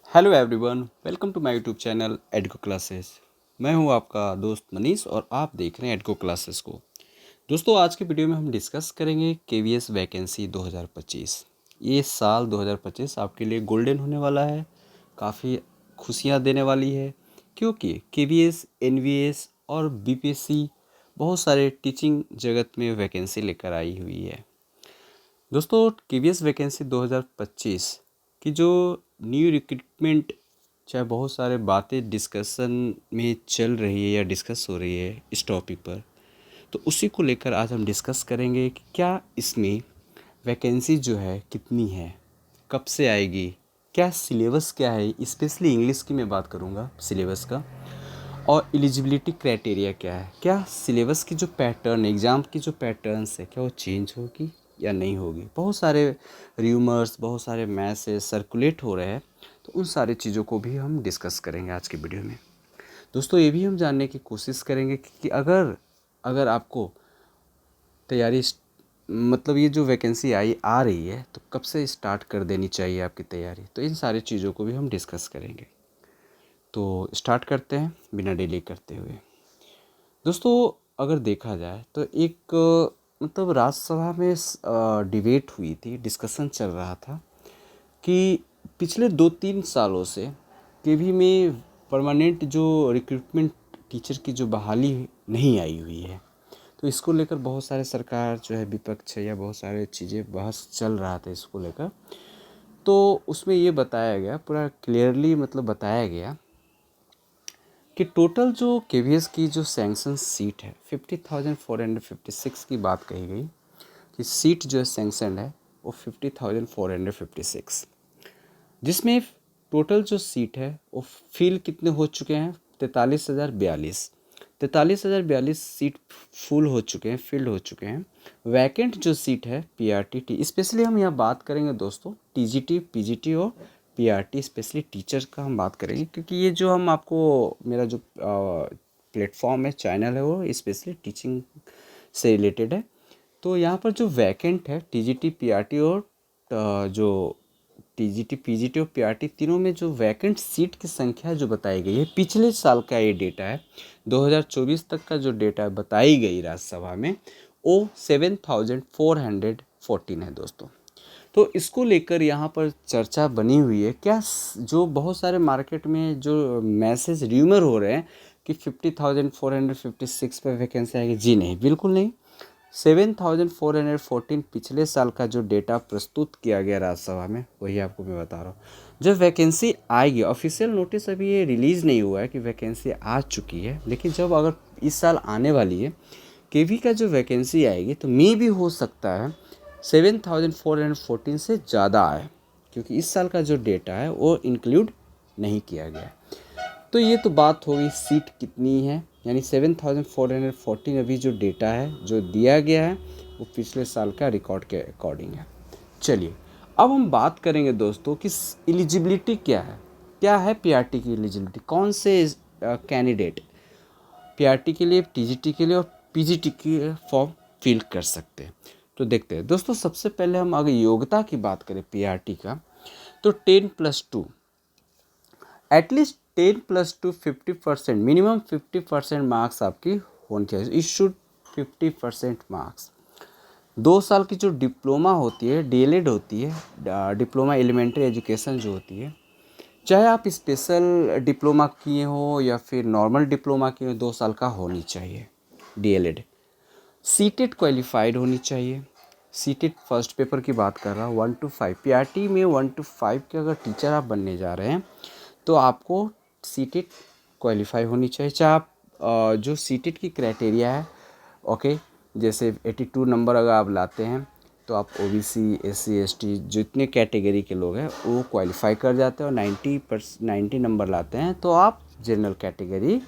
Hello everyone, welcome to my YouTube channel एडको classes. मैं हूं आपका दोस्त मनीष और आप देख रहे हैं एडको क्लासेस को। दोस्तों, आज के वीडियो में हम डिस्कस करेंगे केवीएस वैकेंसी 2025। ये साल 2025 आपके लिए गोल्डन होने वाला है, काफ़ी खुशियां देने वाली है, क्योंकि केवीएस, एनवीएस और बीपीएससी बहुत सारे टीचिंग जगत में वैकेंसी लेकर आई हुई है। दोस्तों, केवीएस वैकेंसी 2025 की जो न्यू रिक्रूटमेंट, चाहे बहुत सारे बातें डिस्कशन में चल रही है या डिस्कस हो रही है इस टॉपिक पर, तो उसी को लेकर आज हम डिस्कस करेंगे कि क्या इसमें वैकेंसी जो है कितनी है, कब से आएगी, क्या सिलेबस क्या है, स्पेशली इंग्लिश की मैं बात करूँगा सिलेबस का, और एलिजिबिलिटी क्राइटेरिया क्या है, क्या सिलेबस की जो पैटर्न, एग्ज़ाम की जो पैटर्न्स है, क्या वो चेंज होगी या नहीं होगी। बहुत सारे र्यूमर्स, बहुत सारे मैसेज सर्कुलेट हो रहे हैं, तो उन सारी चीज़ों को भी हम डिस्कस करेंगे आज की वीडियो में। दोस्तों, ये भी हम जानने की कोशिश करेंगे कि अगर अगर आपको तैयारी मतलब ये जो वैकेंसी आ रही है, तो कब से स्टार्ट कर देनी चाहिए आपकी तैयारी, तो इन सारी चीज़ों को भी हम डिस्कस करेंगे। तो स्टार्ट करते हैं बिना डिले करते हुए। दोस्तों, अगर देखा जाए तो एक मतलब राज्यसभा में डिबेट हुई थी, डिस्कशन चल रहा था कि पिछले 2-3 सालों से केवी में परमानेंट जो रिक्रूटमेंट टीचर की जो बहाली नहीं आई हुई है, तो इसको लेकर बहुत सारे सरकार जो है, विपक्ष है या बहुत सारे चीज़ें बहस चल रहा था इसको लेकर। तो उसमें ये बताया गया, पूरा क्लियरली मतलब बताया गया कि टोटल जो केवीएस की जो सैंक्शन सीट है 50,456 की बात कही गई कि सीट जो है सैंक्शन है वो 50,456, जिसमें टोटल जो सीट है वो फिल कितने हो चुके हैं, 43,042 सीट फुल हो चुके हैं, फिल्ड हो चुके हैं। वैकेंट जो सीट है पीआरटी, स्पेशली हम यहाँ बात करेंगे दोस्तों टीजीटी, पीजीटी और पीआरटी, स्पेशली टीचर का हम बात करेंगे, क्योंकि ये जो हम आपको, मेरा जो प्लेटफॉर्म है, चैनल है, वो स्पेशली टीचिंग से रिलेटेड है। तो यहाँ पर जो वैकेंट है टीजीटी, पीआरटी और जो टीजीटी, पीजीटी और पीआरटी तीनों में जो वैकेंट सीट की संख्या जो बताई गई है, पिछले साल का ये डेटा है, 2024 तक का जो डेटा बताई गई राज्यसभा में, वो 7,414 है दोस्तों। तो इसको लेकर यहाँ पर चर्चा बनी हुई है। क्या जो बहुत सारे मार्केट में जो मैसेज र्यूमर हो रहे हैं कि 50,456 पे वैकेंसी आएगी, जी नहीं, बिल्कुल नहीं। 7,414 पिछले साल का जो डेटा प्रस्तुत किया गया राज्यसभा में, वही आपको मैं बता रहा हूँ। जब वैकेंसी आएगी, ऑफिशियल नोटिस अभी ये रिलीज़ नहीं हुआ है कि वैकेंसी आ चुकी है, लेकिन जब अगर इस साल आने वाली है केवी का जो वैकेंसी आएगी, तो मे भी हो सकता है 7,414 से ज़्यादा आए, क्योंकि इस साल का जो डेटा है वो इंक्लूड नहीं किया गया। तो ये तो बात होगी सीट कितनी है, यानी 7,414 अभी जो डेटा है जो दिया गया है वो पिछले साल का रिकॉर्ड के अकॉर्डिंग है। चलिए, अब हम बात करेंगे दोस्तों कि एलिजिबिलिटी क्या है पीआरटी की एलिजिबिलिटी, कौन से कैंडिडेट पीआरटी के लिए, टीजीटी के लिए और पीजीटी के फॉर्म फिल कर सकते हैं। तो देखते हैं दोस्तों, सबसे पहले हम अगर योग्यता की बात करें पीआरटी का, तो 10+2, एटलीस्ट 10+2 50%, मिनिमम 50% मार्क्स आपकी होनी चाहिए, इशूड 50% मार्क्स। 2 साल की जो डिप्लोमा होती है, डीएलएड होती है, डिप्लोमा एलिमेंट्री एजुकेशन जो होती है, चाहे आप स्पेशल डिप्लोमा किए हो या फिर नॉर्मल डिप्लोमा किए हो, 2 साल का होनी चाहिए डीएलएड। सीटेट क्वालिफाइड होनी चाहिए। सीटेट फर्स्ट पेपर की बात कर रहा हूँ, 1 to 5, पीआरटी में 1 to 5 के अगर टीचर आप बनने जा रहे हैं तो आपको सीटेट क्वालिफाई होनी चाहिए। चाहे आप जो सीटेट की क्राइटेरिया है, ओके, जैसे 82 नंबर अगर आप लाते हैं तो आप ओबीसी, एससी, एसटी जितने कैटेगरी के लोग हैं वो क्वालिफाई कर जाते हैं, और 90 नंबर लाते हैं तो आप जनरल कैटेगरी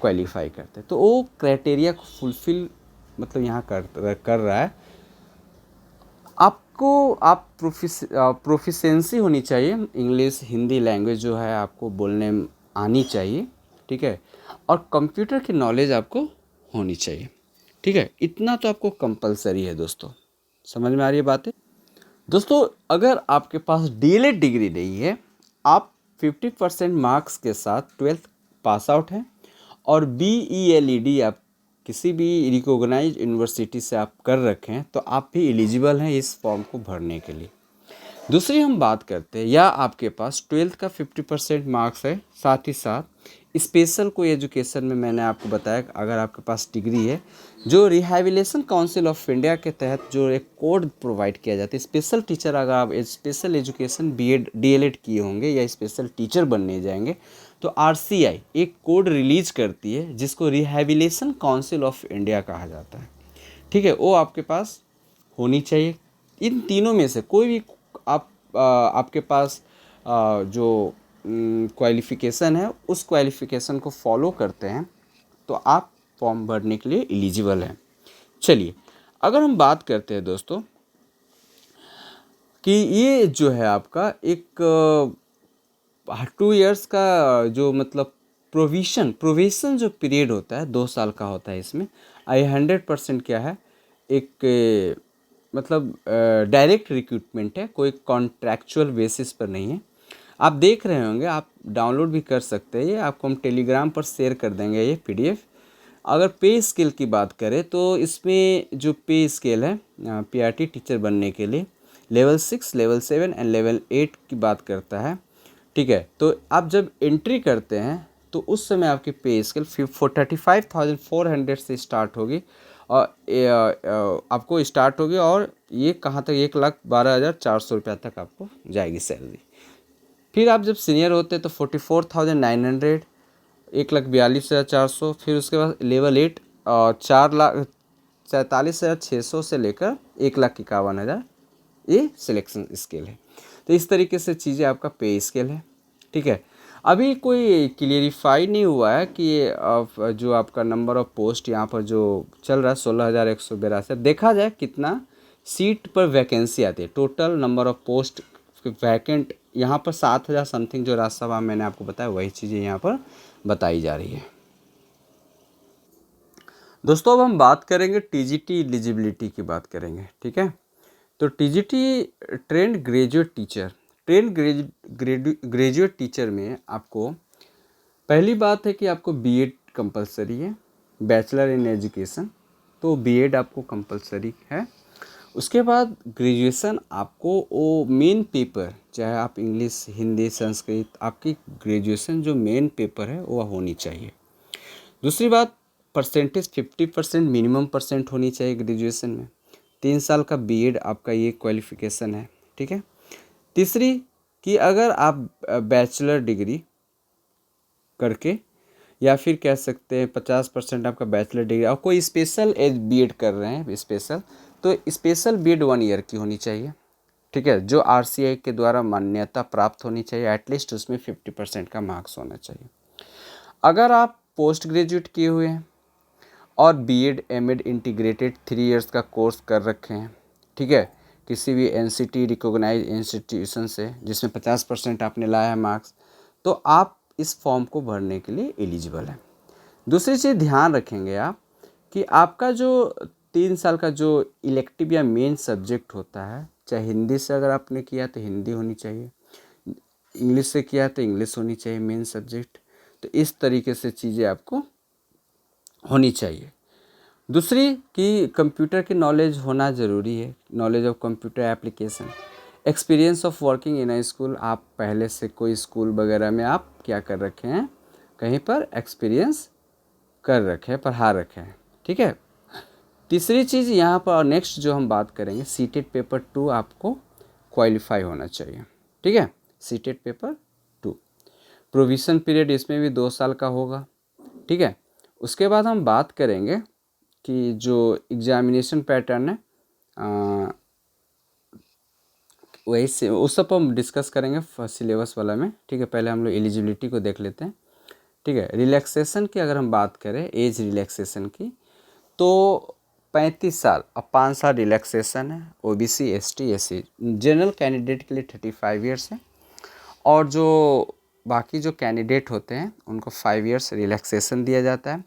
क्वालिफाई करते हैं। तो वो क्राइटेरिया को फुलफ़िल मतलब यहाँ कर रहा है। आपको प्रोफिशेंसी होनी चाहिए, इंग्लिश, हिंदी लैंग्वेज जो है आपको बोलने में आनी चाहिए, ठीक है, और कंप्यूटर की नॉलेज आपको होनी चाहिए, ठीक है। इतना तो आपको कंपलसरी है दोस्तों, समझ में आ रही है बातें। दोस्तों, अगर आपके पास डीएलएड डिग्री नहीं है, आप 50% मार्क्स के साथ 12th पास आउट हैं और BELED आप किसी भी रिकॉग्नाइज यूनिवर्सिटी से आप कर रखे हैं तो आप भी एलिजिबल हैं इस फॉर्म को भरने के लिए। दूसरी हम बात करते हैं, या आपके पास 12th का 50% मार्क्स है, साथ ही साथ स्पेशल कोई एजुकेशन में मैंने आपको बताया अगर आपके पास डिग्री है, जो रिहैबिलिटेशन काउंसिल ऑफ इंडिया के तहत जो एक कोड प्रोवाइड किया जाता है, स्पेशल टीचर अगर आप स्पेशल एजुकेशन BEd DLED किए होंगे या स्पेशल टीचर बनने जाएंगे तो RCI एक कोड रिलीज करती है जिसको रिहैबिलिटेशन काउंसिल ऑफ इंडिया कहा जाता है। ठीक है, वो आपके पास होनी चाहिए। इन तीनों में से कोई भी आपके पास जो क्वालिफ़िकेशन है उस क्वालिफ़िकेशन को फॉलो करते हैं तो आप फॉर्म भरने के लिए एलिजिबल हैं। चलिए, अगर हम बात करते हैं दोस्तों कि ये जो है आपका एक 2 इयर्स का जो मतलब प्रोविशन जो पीरियड होता है 2 साल का होता है। इसमें 100% क्या है, एक मतलब डायरेक्ट रिक्रूटमेंट है, कोई कॉन्ट्रैक्चुअल बेसिस पर नहीं है। आप देख रहे होंगे, आप डाउनलोड भी कर सकते हैं, ये आपको हम टेलीग्राम पर शेयर कर देंगे ये PDF। अगर पे स्केल की बात करें तो इसमें जो पे स्केल है PRT टीचर बनने के लिए लेवल 6, लेवल 7 एंड लेवल 8 की बात करता है। ठीक है, तो आप जब एंट्री करते हैं तो उस समय आपकी पे स्केल 35,400 से स्टार्ट होगी और आपको स्टार्ट होगी और ये कहाँ तक 1,12,400 रुपया तक आपको जाएगी सैलरी। फिर आप जब सीनियर होते हैं तो 44,900, 1,42,400। फिर उसके बाद लेवल 8 4,47,600 से लेकर 1,51,000 ये सिलेक्शन स्केल है। तो इस तरीके से चीज़ें आपका पे स्केल है। ठीक है, अभी कोई क्लियरिफाई नहीं हुआ है कि जो आपका नंबर ऑफ पोस्ट यहाँ पर जो चल रहा है 16,182, देखा जाए कितना सीट पर वैकेंसी आती है। Total number of post vacant यहाँ पर 7,000 समथिंग जो राज्यसभा मैंने आपको बताया वही चीज़ें यहाँ पर बताई जा रही है। दोस्तों, अब हम बात करेंगे TGT एलिजिबिलिटी की बात करेंगे। ठीक है, तो TGT ट्रेंड ग्रेजुएट टीचर में आपको पहली बात है कि आपको BEd कंपलसरी है, बैचलर इन एजुकेशन, तो BEd आपको कंपलसरी है। उसके बाद ग्रेजुएशन आपको वो मेन पेपर, चाहे आप इंग्लिश, हिंदी, संस्कृत, आपकी ग्रेजुएशन जो मेन पेपर है वो होनी चाहिए। दूसरी बात, परसेंटेज 50% मिनिमम परसेंट होनी चाहिए ग्रेजुएशन में। 3 साल का BEd आपका ये क्वालिफ़िकेशन है। ठीक है, तीसरी कि अगर आप बैचलर डिग्री करके या फिर कह सकते हैं 50% आपका बैचलर डिग्री और कोई स्पेशल BEd कर रहे हैं स्पेशल, तो स्पेशल BEd 1 ईयर की होनी चाहिए। ठीक है, जो RCI के द्वारा मान्यता प्राप्त होनी चाहिए, एटलीस्ट उसमें 50% का मार्क्स होना चाहिए। अगर आप पोस्ट ग्रेजुएट किए हुए हैं और BEd MAd इंटीग्रेटेड 3 इयर्स का कोर्स कर रखे हैं, ठीक है, किसी भी NCT रिकॉग्नाइज इंस्टीट्यूशन से जिसमें 50% आपने लाया है मार्क्स, तो आप इस फॉर्म को भरने के लिए एलिजिबल हैं। दूसरी चीज़ ध्यान रखेंगे आप कि आपका जो 3 साल का जो इलेक्टिव या मेन सब्जेक्ट होता है, चाहे हिंदी से अगर आपने किया तो हिंदी होनी चाहिए, इंग्लिश से किया तो इंग्लिश होनी चाहिए मेन सब्जेक्ट। तो इस तरीके से चीज़ें आपको होनी चाहिए। दूसरी कि कंप्यूटर की नॉलेज होना ज़रूरी है, knowledge of computer application, experience of working in A school, आप पहले से कोई स्कूल वगैरह में आप क्या कर रखे हैं, कहीं पर एक्सपीरियंस कर रखे हैं, पढ़ा रखे हैं। ठीक है, तीसरी चीज़ यहाँ पर नेक्स्ट जो हम बात करेंगे, सीटेट पेपर 2 आपको क्वालिफाई होना चाहिए। ठीक है, सीटेट पेपर 2, प्रोविज़न पीरियड इसमें भी 2 साल का होगा। ठीक है, उसके बाद हम बात करेंगे कि जो एग्जामिनेशन पैटर्न है वही से उस सब हम डिस्कस करेंगे सिलेबस वाला में। ठीक है, पहले हम लोग एलिजिबिलिटी को देख लेते हैं। ठीक है, रिलैक्सेशन की अगर हम बात करें, एज रिलैक्सेशन की, तो 35 साल अब 5 साल रिलैक्सेशन है। OBC ST SC general candidate के लिए 35 ईयर्स है और जो बाकी जो कैंडिडेट होते हैं उनको 5 ईयर्स रिलैक्सेशन दिया जाता है।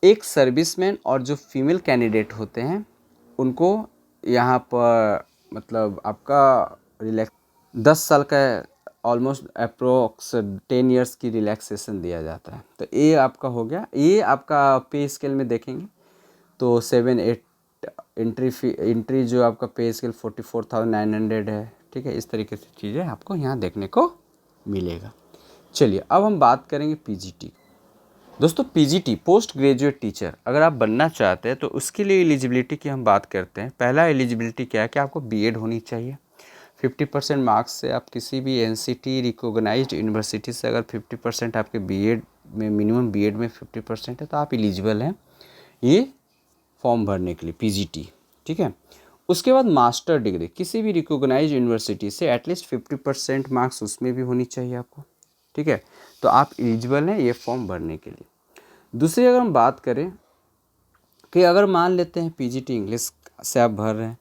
एक सर्विसमैन और जो फीमेल कैंडिडेट होते हैं उनको यहाँ पर मतलब आपका 10 साल का ऑलमोस्ट अप्रोक्स 10 ईयर्स की रिलैक्सेशन दिया जाता है। तो ये आपका हो गया। ये आपका पे स्केल में देखेंगे तो 7-8 एंट्री जो आपका पे स्केल 44,900 है। ठीक है, इस तरीके से चीज़ें आपको यहाँ देखने को मिलेगा। चलिए अब हम बात करेंगे पीजीटी। दोस्तों पीजीटी पोस्ट ग्रेजुएट टीचर अगर आप बनना चाहते हैं तो उसके लिए एलिजिबिलिटी की हम बात करते हैं। पहला एलिजिबिलिटी क्या है कि आपको बीएड होनी चाहिए। 50% मार्क्स से आप किसी भी एनसीटी रिकॉग्नाइज्ड यूनिवर्सिटी से अगर 50% आपके बीएड में, मिनिमम बीएड में 50% है तो आप एलिजिबल हैं ये फॉर्म भरने के लिए पीजीटी। ठीक है, उसके बाद मास्टर डिग्री किसी भी रिकॉग्नाइज्ड यूनिवर्सिटी से एटलीस्ट 50% मार्क्स उसमें भी होनी चाहिए आपको। ठीक है, तो आप एलिजिबल हैं ये फॉर्म भरने के लिए। दूसरी अगर हम बात करें कि अगर मान लेते हैं पीजीटी इंग्लिश से आप भर रहे हैं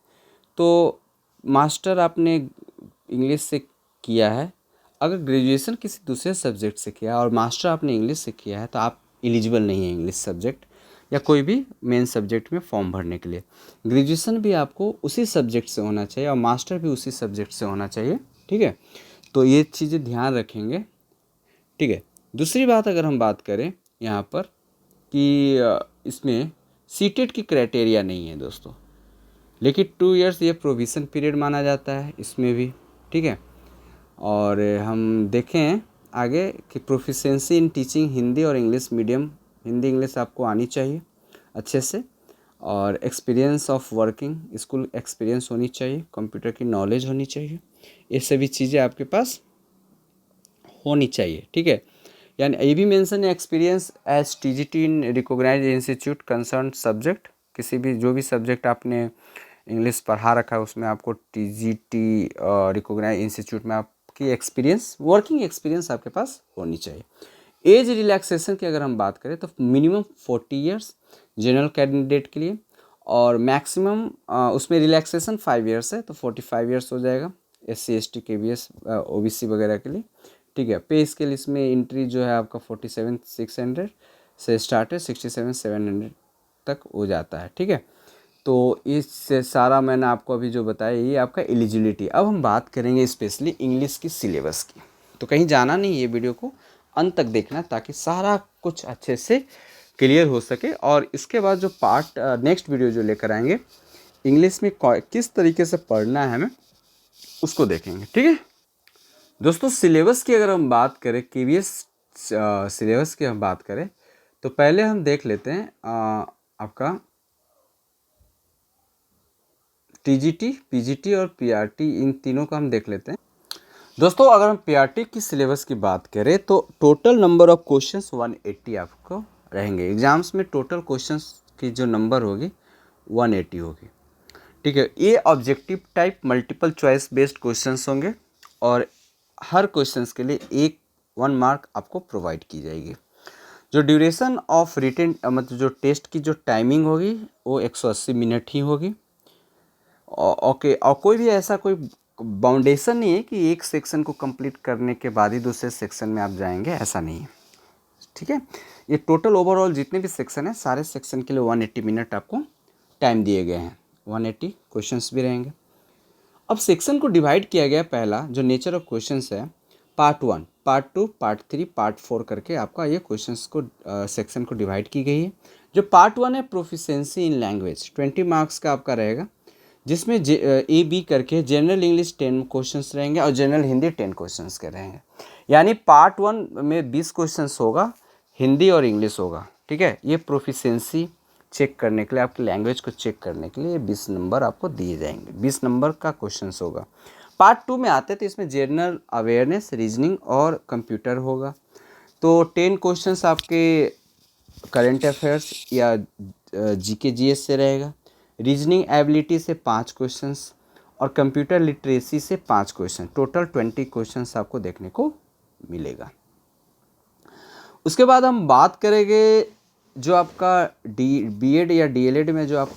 तो मास्टर आपने इंग्लिश से किया है, अगर ग्रेजुएशन किसी दूसरे सब्जेक्ट से किया है और मास्टर आपने इंग्लिश से किया है तो आप एलिजिबल नहीं है इंग्लिश सब्जेक्ट या कोई भी मेन सब्जेक्ट में फॉर्म भरने के लिए। ग्रेजुएशन भी आपको उसी सब्जेक्ट से होना चाहिए और मास्टर भी उसी सब्जेक्ट से होना चाहिए। ठीक है, तो ये चीज़ें ध्यान रखेंगे। ठीक है, दूसरी बात अगर हम बात करें यहाँ पर कि इसमें सीटेट की क्राइटेरिया नहीं है दोस्तों, लेकिन 2 इयर्स ये प्रोविज़न पीरियड माना जाता है इसमें भी। ठीक है, और हम देखें आगे कि प्रोफिशिएंसी इन टीचिंग हिंदी और इंग्लिश मीडियम, हिंदी इंग्लिश आपको आनी चाहिए अच्छे से, और experience of working, school experience होनी चाहिए, कंप्यूटर की नॉलेज होनी चाहिए, ये सभी चीज़ें आपके पास होनी चाहिए। ठीक है, यानी ये भी मेंशन है एक्सपीरियंस एज टीजीटी इन रिकॉग्नाइज्ड इंस्टीट्यूट कंसर्न सब्जेक्ट, किसी भी जो भी सब्जेक्ट आपने इंग्लिश पढ़ा रखा है उसमें आपको टीजीटी रिकॉग्नाइज्ड इंस्टीट्यूट में आपकी एक्सपीरियंस, वर्किंग एक्सपीरियंस आपके पास होनी चाहिए। एज रिलैक्सेशन की अगर हम बात करें तो मिनिमम 40 इयर्स जनरल कैंडिडेट के लिए, और मैक्सिमम उसमें रिलैक्सेशन 5 इयर्स है तो 45 इयर्स हो जाएगा SC ST KBS OBC वगैरह के लिए। ठीक है, पे स्केल इसमें एंट्री जो है आपका 47,600 से स्टार्ट है, 67,700 तक हो जाता है। ठीक है, तो इससे सारा मैंने आपको अभी जो बताया ये आपका एलिजिबिलिटी। अब हम बात करेंगे स्पेशली इंग्लिश की सिलेबस की, तो कहीं जाना नहीं, ये वीडियो को अंत तक देखना ताकि सारा कुछ अच्छे से क्लियर हो सके। और इसके बाद जो पार्ट नेक्स्ट वीडियो जो लेकर आएंगे इंग्लिश में किस तरीके से पढ़ना है हमें उसको देखेंगे। ठीक है दोस्तों, सिलेबस की अगर हम बात करें, केवीएस सिलेबस की हम बात करें तो पहले हम देख लेते हैं आपका टीजीटी, पीजीटी और पीआरटी, इन तीनों का हम देख लेते हैं। दोस्तों अगर हम पीआरटी की सिलेबस की बात करें तो टोटल नंबर ऑफ क्वेश्चंस 180 आपको रहेंगे। एग्जाम्स में टोटल क्वेश्चंस की जो नंबर होगी 180 होगी। ठीक है, ये objective type multiple choice based questions होंगे और हर क्वेश्चंस के लिए 1 मार्क आपको प्रोवाइड की जाएगी। जो ड्यूरेशन ऑफ रिटेन मतलब जो टेस्ट की जो टाइमिंग होगी वो 180 मिनट ही होगी। ओके, और कोई भी ऐसा कोई बाउंडेशन नहीं है कि एक सेक्शन को कंप्लीट करने के बाद ही दूसरे सेक्शन में आप जाएंगे, ऐसा नहीं है। ठीक है, ये टोटल ओवरऑल जितने भी सेक्शन हैं सारे सेक्शन के लिए 180 मिनट आपको टाइम दिए गए हैं, 180 क्वेश्चंस भी रहेंगे। अब सेक्शन को डिवाइड किया गया, पहला जो नेचर ऑफ क्वेश्चंस है पार्ट 1, पार्ट 2, पार्ट 3, पार्ट 4 करके आपका ये क्वेश्चंस को सेक्शन को डिवाइड की गई है। जो पार्ट 1 है प्रोफिशिएंसी इन लैंग्वेज 20 मार्क्स का आपका रहेगा, जिसमें AB करके जनरल इंग्लिश 10 क्वेश्चंस रहेंगे और जनरल हिंदी 10 क्वेश्चंस के रहेंगे। यानी पार्ट 1 में 20 क्वेश्चंस होगा, हिंदी और इंग्लिश होगा। ठीक है, ये प्रोफिशिएंसी चेक करने के लिए, आपकी लैंग्वेज को चेक करने के लिए 20 नंबर आपको दिए जाएंगे, 20 नंबर का क्वेश्चंस होगा। पार्ट 2 में आते तो इसमें जनरल अवेयरनेस, रीजनिंग और कंप्यूटर होगा। तो 10 क्वेश्चंस आपके करंट अफेयर्स या GK GS से रहेगा, रीजनिंग एबिलिटी से 5 क्वेश्चंस और कंप्यूटर लिटरेसी से 5 क्वेश्चन, टोटल 20 क्वेश्चंस आपको देखने को मिलेगा। उसके बाद हम बात करेंगे जो आपका BEd या DLED में जो आप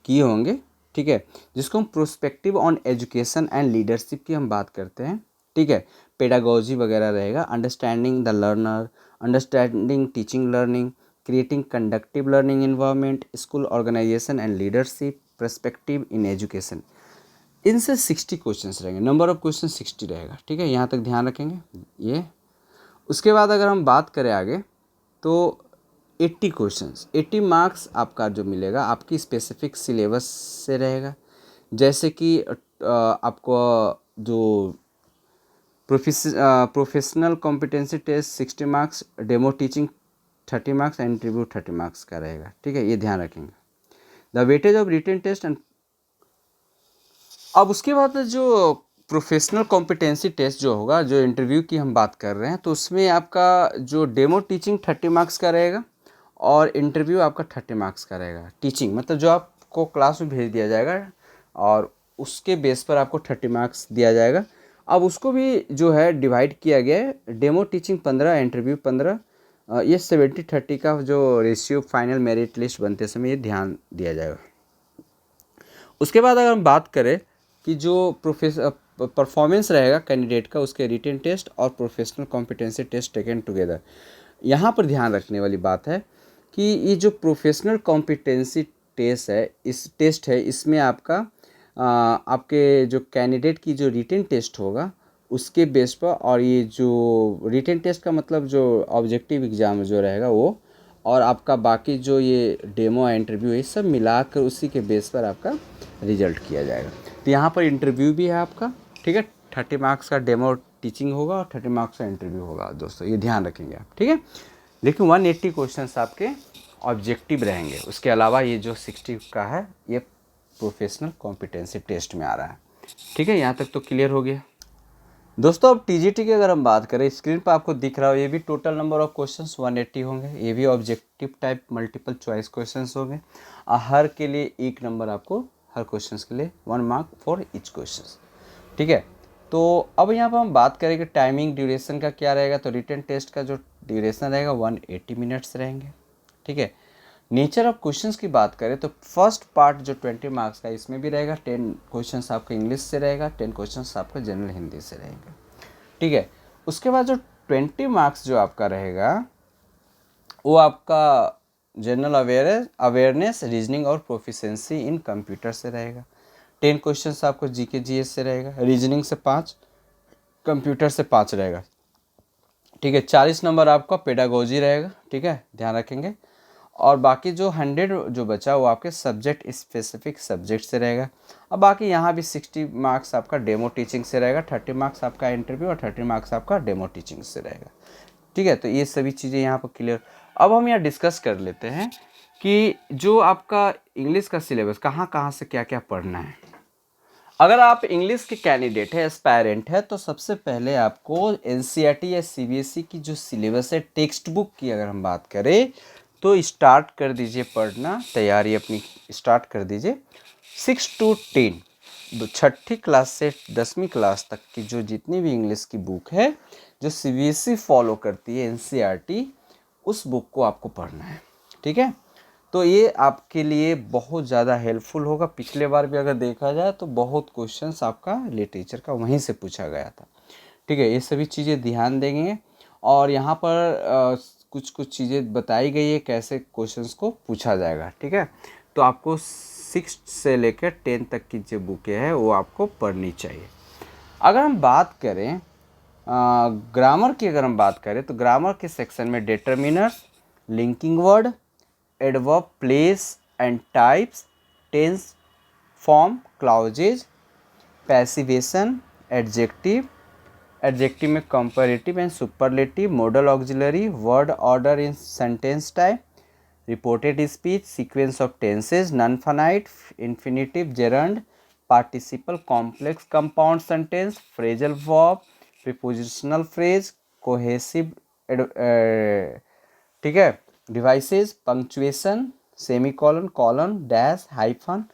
किए होंगे, ठीक है, जिसको हम prospective on education and leadership की हम बात करते हैं। ठीक है, पेडागोजी वगैरह रहेगा, understanding the learner, understanding teaching learning, creating conductive learning environment, school organisation and leadership, perspective in education. इनसे 60 क्वेश्चंस रहेंगे, नंबर ऑफ क्वेश्चन 60 रहेगा, ठीक है, यहाँ तक ध्यान रखेंगे ये। उसके बाद अगर हम बात करें आगे तो 80 क्वेश्चंस, 80 मार्क्स आपका जो मिलेगा आपकी स्पेसिफिक सिलेबस से रहेगा। जैसे कि आपको जो professional competency test 60 marks, demo teaching 30 marks and interview 30 marks का रहेगा, ठीक है, ये ध्यान रखेंगे। The weightage of written test and अब उसके बाद जो प्रोफेशनल कॉम्पिटेंसी टेस्ट जो होगा, जो इंटरव्यू की हम बात कर रहे हैं, तो उसमें आपका जो डेमो टीचिंग 30 मार्क्स का रहेगा और इंटरव्यू आपका 30 मार्क्स का रहेगा। टीचिंग मतलब जो आपको क्लास में भेज दिया जाएगा और उसके बेस पर आपको 30 मार्क्स दिया जाएगा। अब उसको भी जो है डिवाइड किया गया है, डेमो टीचिंग 15, इंटरव्यू 15, ये 70-30 का जो रेशियो फाइनल मेरिट लिस्ट बनते समय ये ध्यान दिया जाएगा। उसके बाद अगर हम बात करें कि जो परफॉर्मेंस रहेगा कैंडिडेट का, उसके रिटन टेस्ट और professional competency test taken together, यहाँ पर ध्यान रखने वाली बात है कि ये जो प्रोफेशनल कॉम्पिटेंसी टेस्ट है इसमें आपका आपके जो कैंडिडेट की जो रिटन टेस्ट होगा उसके बेस पर, और ये जो रिटन टेस्ट का मतलब जो ऑब्जेक्टिव एग्ज़ाम जो रहेगा वो, और आपका बाकी जो ये डेमो इंटरव्यू है सब मिलाकर उसी के बेस पर आपका रिजल्ट किया जाएगा। तो यहाँ पर इंटरव्यू भी है आपका, ठीक है, 30 मार्क्स का डेमो टीचिंग होगा और 30 मार्क्स का इंटरव्यू होगा दोस्तों, ये ध्यान रखेंगे आप, ठीक है। लेकिन 180 क्वेश्चंस आपके ऑब्जेक्टिव रहेंगे, उसके अलावा ये जो 60 का है ये प्रोफेशनल कॉम्पिटेंसी टेस्ट में आ रहा है, ठीक है। यहाँ तक तो क्लियर हो गया दोस्तों। अब टीजीटी की अगर हम बात करें, स्क्रीन पर आपको दिख रहा हो, ये भी टोटल नंबर ऑफ क्वेश्चंस 180 होंगे, ये भी objective type multiple choice questions होंगे, हर के लिए 1 नंबर आपको, हर क्वेश्चंस के लिए 1 मार्क फॉर ईच क्वेश्चंस, ठीक है। तो अब यहाँ पर हम बात करें कि टाइमिंग ड्यूरेशन का क्या रहेगा, तो रिटन टेस्ट का जो ड्यूरेशन रहेगा 180 मिनट्स रहेंगे, ठीक है। नेचर ऑफ क्वेश्चंस की बात करें तो फर्स्ट पार्ट जो 20 मार्क्स का इसमें भी रहेगा, 10 क्वेश्चंस आपका इंग्लिश से रहेगा, 10 क्वेश्चंस आपका जनरल हिंदी से रहेंगे, ठीक है। उसके बाद जो 20 मार्क्स जो आपका रहेगा वो आपका जनरल अवेयरनेस, रीजनिंग और प्रोफिशिएंसी इन कंप्यूटर से रहेगा। 10 क्वेश्चंस आपको जीके जीएस से रहेगा, रीजनिंग से 5, कंप्यूटर से 5 रहेगा, ठीक है। 40 नंबर आपका पेडागोजी रहेगा, ठीक है, ध्यान रखेंगे। और बाकी जो 100 जो बचा वो आपके सब्जेक्ट स्पेसिफिक सब्जेक्ट से रहेगा। अब बाकी यहाँ भी 60 मार्क्स आपका डेमो टीचिंग से रहेगा, 30 मार्क्स आपका इंटरव्यू और 30 मार्क्स आपका डेमो टीचिंग से रहेगा, ठीक है। तो ये सभी चीज़ें यहाँ पर क्लियर। अब हम यहाँ डिस्कस कर लेते हैं कि जो आपका इंग्लिश का सिलेबस कहाँ कहाँ से क्या क्या पढ़ना है। अगर आप इंग्लिश के कैंडिडेट है, एस्पायरेंट है, तो सबसे पहले आपको एनसीईआरटी या सीबीएसई की जो सिलेबस है, टेक्स्ट बुक की अगर हम बात करें तो स्टार्ट कर दीजिए पढ़ना, तैयारी अपनी स्टार्ट कर दीजिए। 6 to 10 छठी क्लास से 10वीं क्लास तक की जो जितनी भी इंग्लिश की बुक है जो सीबीएसई फॉलो करती है, एनसीईआरटी, उस बुक को आपको पढ़ना है, ठीक है। तो ये आपके लिए बहुत ज़्यादा हेल्पफुल होगा। पिछले बार भी अगर देखा जाए तो बहुत क्वेश्चंस आपका लिटरेचर का वहीं से पूछा गया था, ठीक है। ये सभी चीज़ें ध्यान देंगे और यहाँ पर कुछ कुछ चीज़ें बताई गई है कैसे क्वेश्चंस को पूछा जाएगा, ठीक है। तो आपको 6 से लेकर 10 तक की जो बुकें हैं वो आपको पढ़नी चाहिए। अगर हम बात करें ग्रामर की, अगर हम बात करें तो ग्रामर के सेक्शन में determiners, linking word, adverb, place and types, tense, form, clauses, passivation, adjective, adjective में comparative and superlative, modal auxiliary, word order in sentence type, reported speech, sequence of tenses, non finite, infinitive, gerund, participle, complex compound sentence, phrasal verb, prepositional phrase, cohesive, ठीक है, devices, punctuation, semicolon, colon, dash, hyphen,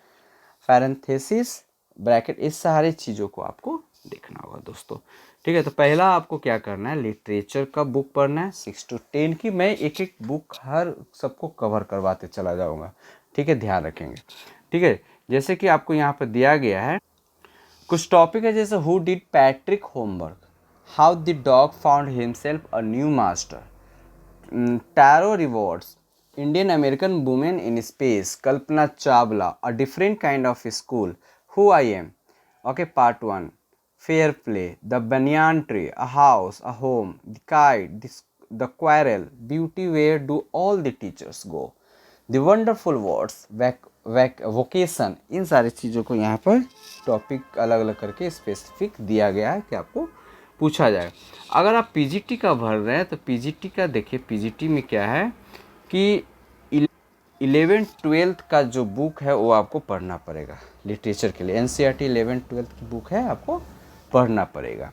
parenthesis, bracket, इस सारे चीज़ों को आपको देखना होगा दोस्तों, ठीक है। तो पहला आपको क्या करना है, लिटरेचर का बुक पढ़ना है 6 to 10 की। मैं एक एक बुक हर सबको कवर करवाते चला जाऊंगा, ठीक है, ध्यान रखेंगे, ठीक है। जैसे कि आपको यहाँ पर दिया गया है कुछ टॉपिक है, जैसे who did Patrick homework, how the dog found himself a new master, Taro rewards, Indian American women in space, Kalpana Chawla, a different kind of school, who I am, okay, part 1, fair play, the banyan tree, a house, a home, the kite, the quarrel, beauty, where do all the teachers go, the wonderful words, vocation, इन सारी चीज़ों को यहाँ पर topic अलग अलग करके specific दिया गया है कि आपको पूछा जाए। अगर आप पीजीटी का भर रहे हैं तो पीजीटी का देखिए, पीजीटी में क्या है कि 11th-12th का जो बुक है वो आपको पढ़ना पड़ेगा लिटरेचर के लिए। एनसीईआरटी 11th-12th की बुक है, आपको पढ़ना पड़ेगा।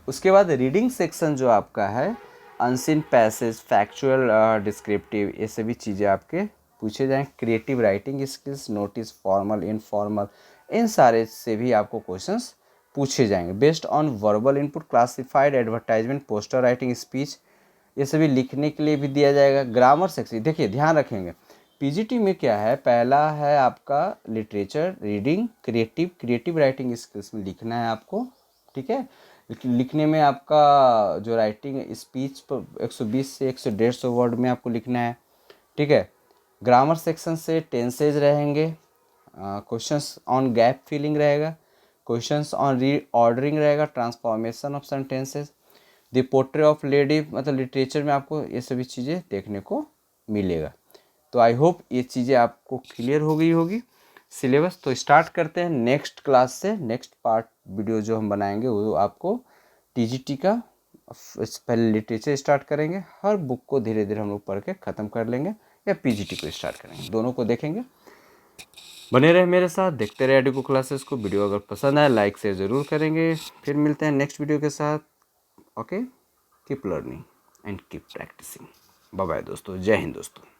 उसके बाद रीडिंग सेक्शन जो आपका है, अनसीन पैसेज, फैक्चुअल, डिस्क्रिप्टिव, ये सभी चीज़ें आपके पूछे जाएँ। Creative writing skills, notice, formal, informal, इन सारे से भी आपको क्वेश्चंस पूछे जाएंगे। Based on verbal input, classified, advertisement, poster writing, speech, ये सभी लिखने के लिए भी दिया जाएगा। ग्रामर सेक्शन देखिए, ध्यान रखेंगे पीजीटी में क्या है, पहला है आपका literature, reading, creative writing skills में लिखना है आपको, ठीक है। लिखने में आपका जो राइटिंग स्पीच पर 120 से 150 वर्ड में आपको लिखना है, ठीक है। ग्रामर सेक्शन से टेंसेज रहेंगे, क्वेश्चंस ऑन गैप फिलिंग रहेगा, क्वेश्चंस ऑन री ऑर्डरिंग रहेगा, transformation of sentences, the portrait of lady, मतलब लिटरेचर में आपको ये सभी चीज़ें देखने को मिलेगा। तो आई होप ये चीज़ें आपको क्लियर हो गई होगी सिलेबस। तो स्टार्ट करते हैं नेक्स्ट क्लास से। नेक्स्ट पार्ट वीडियो जो हम बनाएंगे वो आपको टीजीटी का पहले लिटरेचर स्टार्ट करेंगे, हर बुक को धीरे धीरे हम लोग पढ़ के ख़त्म कर लेंगे, या पीजीटी को स्टार्ट करेंगे, दोनों को देखेंगे। बने रहे मेरे साथ, देखते रहे एडुको क्लासेस को। वीडियो अगर पसंद आए लाइक शेयर ज़रूर करेंगे। फिर मिलते हैं नेक्स्ट वीडियो के साथ। Okay, keep learning and keep practising. Bye bye दोस्तों, जय हिंद दोस्तों।